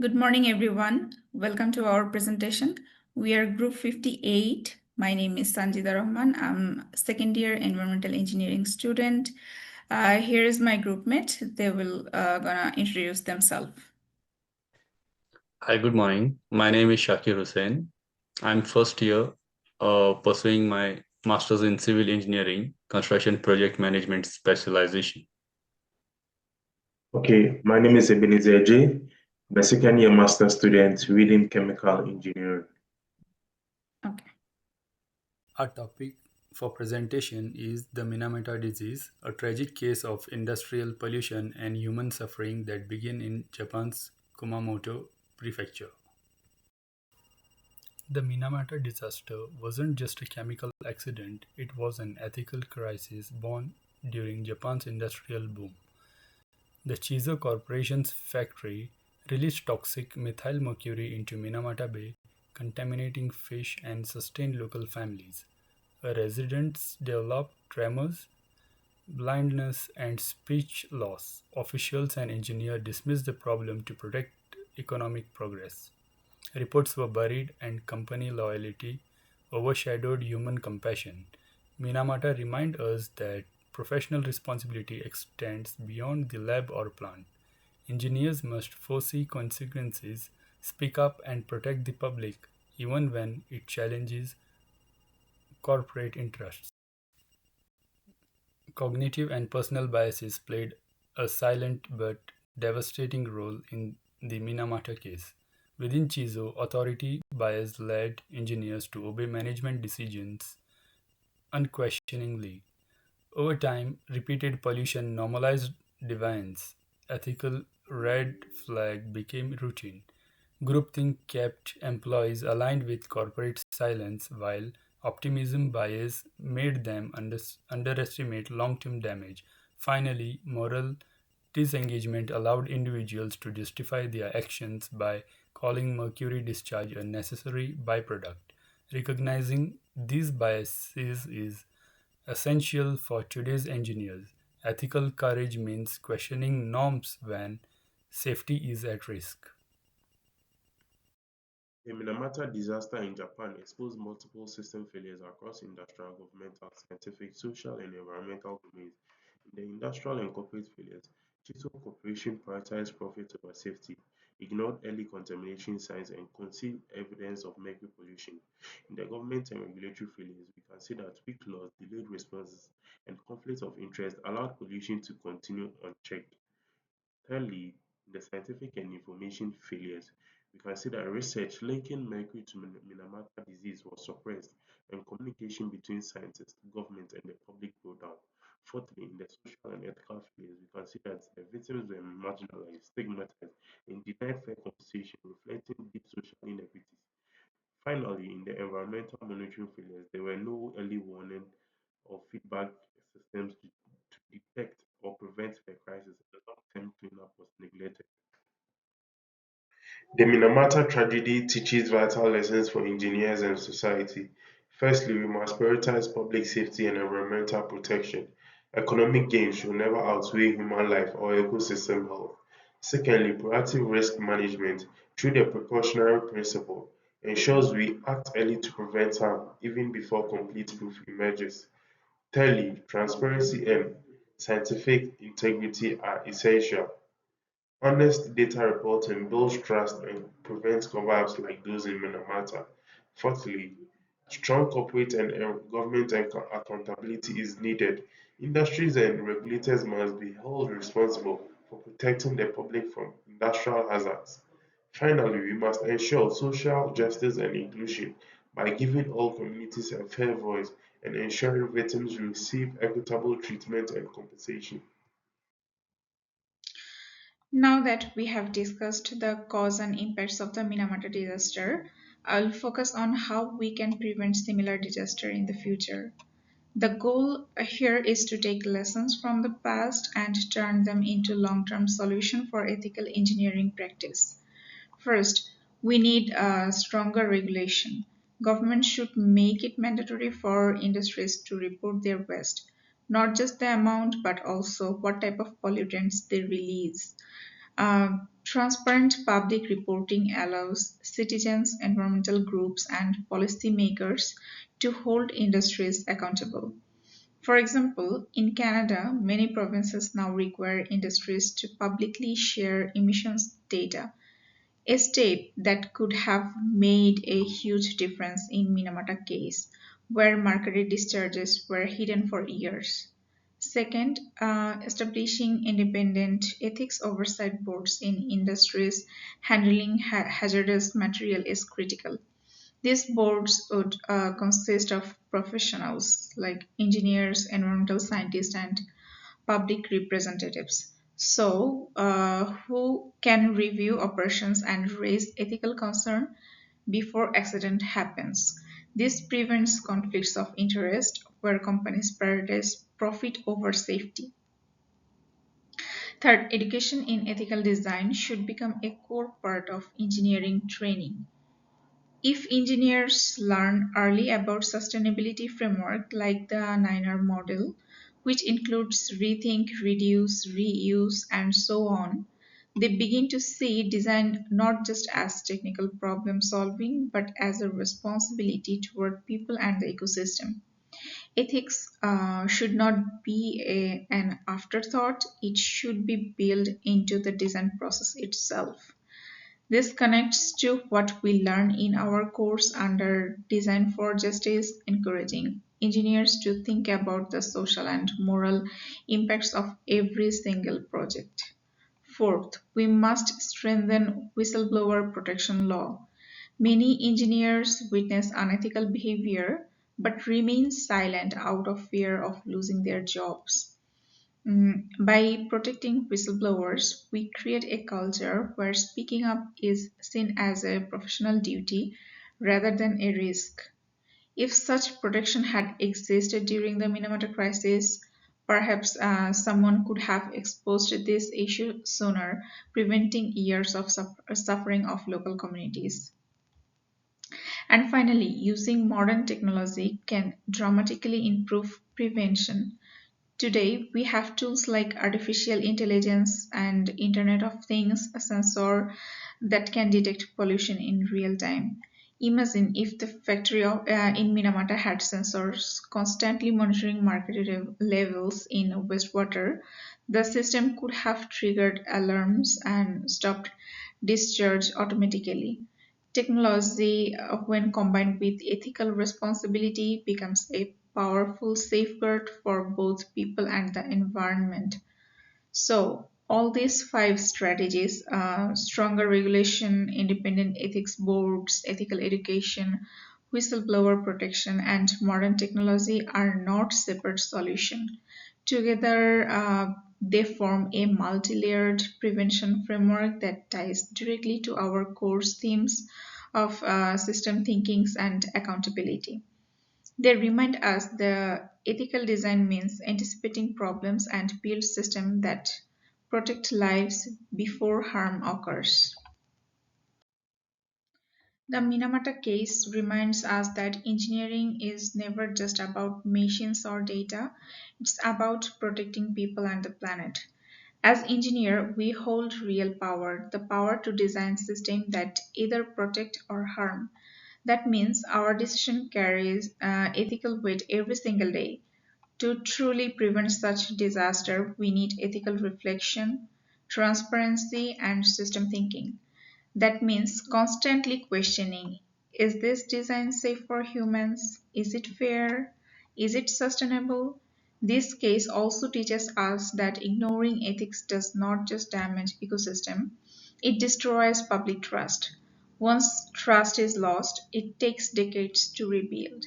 Good morning, everyone. Welcome to our presentation. We are Group 58. My name is Sanjida Rahman. I'm second year environmental engineering student. Here is my group mate. They will gonna introduce themselves. Hi, good morning. My name is Shakir Hussain. I'm first year pursuing my master's in civil engineering, construction project management specialization. Okay, my name is Ebenezer J. I'm a second year master student reading chemical engineering. Okay. Our topic for presentation is the Minamata Disease, a tragic case of industrial pollution and human suffering that began in Japan's Kumamoto prefecture. The Minamata disaster wasn't just a chemical accident, it was an ethical crisis born during Japan's industrial boom. The Chizo Corporation's factory released toxic methyl mercury into Minamata Bay, contaminating fish and sustained local families. Residents developed tremors, blindness, and speech loss. Officials and engineers dismissed the problem to protect economic progress. Reports were buried, and company loyalty overshadowed human compassion. Minamata reminds us that professional responsibility extends beyond the lab or plant. Engineers must foresee consequences, speak up, and protect the public, even when it challenges corporate interests. Cognitive and personal biases played a silent but devastating role in the Minamata case. Within Chizo, authority bias led engineers to obey management decisions unquestioningly. Over time, repeated pollution normalized deviance. Ethical red flag became routine. Groupthink kept employees aligned with corporate silence, while optimism bias made them underestimate long term damage. Finally, moral disengagement allowed individuals to justify their actions by calling mercury discharge a necessary byproduct. Recognizing these biases is essential for today's engineers. Ethical courage means questioning norms when safety is at risk. The Minamata disaster in Japan exposed multiple system failures across industrial, governmental, scientific, social, and environmental domains. In the industrial and corporate failures, Chito Corporation prioritized profit over safety, ignored early contamination signs, and concealed evidence of mercury pollution. In the government and regulatory failures, we can see that weak laws, delayed responses, and conflicts of interest allowed pollution to continue unchecked. Thirdly, in the scientific and information failures, we can see that research linking mercury to Minamata disease was suppressed and communication between scientists, government, and the public broke down. Fourthly, in the social and ethical failures, we can see that the victims were marginalized, stigmatized, and denied fair compensation, reflecting deep social inequities. Finally, in the environmental monitoring failures, there were no early warning or feedback systems to detect or prevent the crisis, and the long-term cleanup was neglected. The Minamata tragedy teaches vital lessons for engineers and society. Firstly, we must prioritize public safety and environmental protection. Economic gain should never outweigh human life or ecosystem health. Secondly, proactive risk management through the precautionary principle ensures we act early to prevent harm even before complete proof emerges. Thirdly, transparency and scientific integrity are essential. Honest data reporting builds trust and prevents cover-ups like those in Minamata. Fourthly, strong corporate and government accountability is needed. Industries and regulators must be held responsible for protecting the public from industrial hazards. Finally, we must ensure social justice and inclusion by giving all communities a fair voice and ensuring victims receive equitable treatment and compensation. Now that we have discussed the cause and impacts of the Minamata disaster, I'll focus on how we can prevent similar disaster in the future. The goal here is to take lessons from the past and turn them into long-term solution for ethical engineering practice. First, we need a stronger regulation. Government should make it mandatory for industries to report their waste, not just the amount but also what type of pollutants they release. Transparent public reporting allows citizens, environmental groups, and policymakers to hold industries accountable. For example, in Canada, many provinces now require industries to publicly share emissions data, a step that could have made a huge difference in Minamata case, where marketed discharges were hidden for years. Second, establishing independent ethics oversight boards in industries handling hazardous material is critical. These boards would consist of professionals like engineers, environmental scientists, and public representatives. Who can review operations and raise ethical concern before accident happens. This prevents conflicts of interest where companies prioritize profit over safety. Third, education in ethical design should become a core part of engineering training. If engineers learn early about sustainability framework like the 9R model, which includes rethink, reduce, reuse, and so on, they begin to see design not just as technical problem solving, but as a responsibility toward people and the ecosystem. Ethics should not be an afterthought, it should be built into the design process itself. This connects to what we learn in our course under Design for Justice, encouraging engineers to think about the social and moral impacts of every single project. Fourth, we must strengthen whistleblower protection law. Many engineers witness unethical behavior but remain silent out of fear of losing their jobs. By protecting whistleblowers, we create a culture where speaking up is seen as a professional duty rather than a risk. If such protection had existed during the Minamata crisis, perhaps someone could have exposed this issue sooner, preventing years of suffering of local communities. And finally, using modern technology can dramatically improve prevention. Today, we have tools like artificial intelligence and Internet of Things, a sensor that can detect pollution in real time. Imagine if the factory in Minamata had sensors constantly monitoring mercury levels in wastewater. The system could have triggered alarms and stopped discharge automatically. Technology, when combined with ethical responsibility, becomes a powerful safeguard for both people and the environment. So, all these five strategies stronger regulation, independent ethics boards, ethical education, whistleblower protection, and modern technology are not separate solutions. Together, they form a multi layered prevention framework that ties directly to our core themes of system thinkings and accountability. They remind us the ethical design means anticipating problems and build systems that protect lives before harm occurs. The Minamata case reminds us that engineering is never just about machines or data, it's about protecting people and the planet. As engineer, we hold real power, the power to design systems that either protect or harm. That means our decision carries ethical weight every single day. To truly prevent such disaster, we need ethical reflection, transparency, and system thinking. That means constantly questioning, is this design safe for humans? Is it fair? Is it sustainable? This case also teaches us that ignoring ethics does not just damage ecosystem, it destroys public trust. Once trust is lost, it takes decades to rebuild.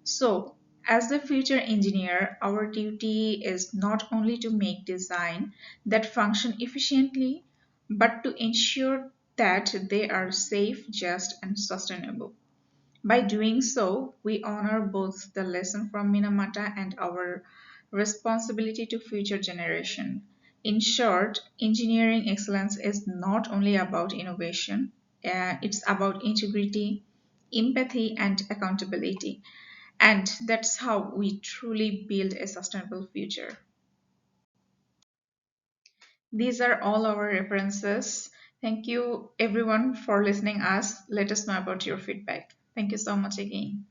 So, as the future engineer, our duty is not only to make design that function efficiently, but to ensure that they are safe, just, and sustainable. By doing so, we honor both the lesson from Minamata and our responsibility to future generation. In short, engineering excellence is not only about innovation, it's about integrity, empathy, and accountability. And that's how we truly build a sustainable future. These are all our references. Thank you everyone for listening us. Let us know about your feedback. Thank you so much again.